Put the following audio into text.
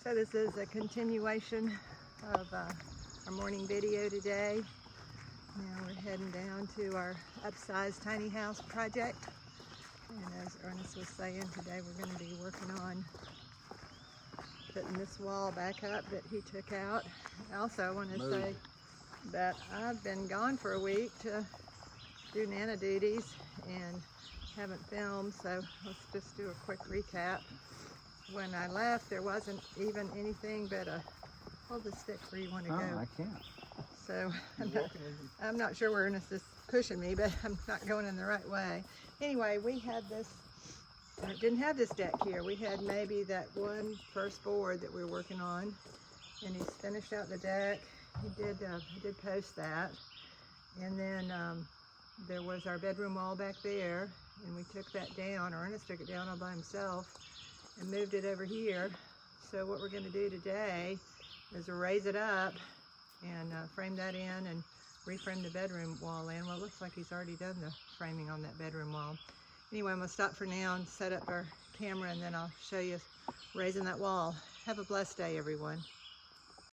So this is a continuation of our morning video today. Now we're heading down to our upsized tiny house project. And as Ernest was saying, today we're going to be working on putting this wall back up that he took out. Also, I want to say that I've been gone for a week to do Nana duties and haven't filmed, so let's just do a quick recap. When I left, there wasn't even anything but a, hold the stick where you want to go. Oh, I can't. So I'm not sure where Ernest is pushing me, but I'm not going in the right way. Anyway, we had this, didn't have this deck here. We had maybe that one first board that we were working on, and he's finished out the deck. He did post that. And then there was our bedroom wall back there, and we took that down. Ernest took it down all by himself and moved it over here. So what we're going to do today is raise it up and frame that in and reframe the bedroom wall in. Well, it looks like he's already done the framing on that bedroom wall. Anyway, I'm going to stop for now and set up our camera, and then I'll show you raising that wall. Have a blessed day, everyone.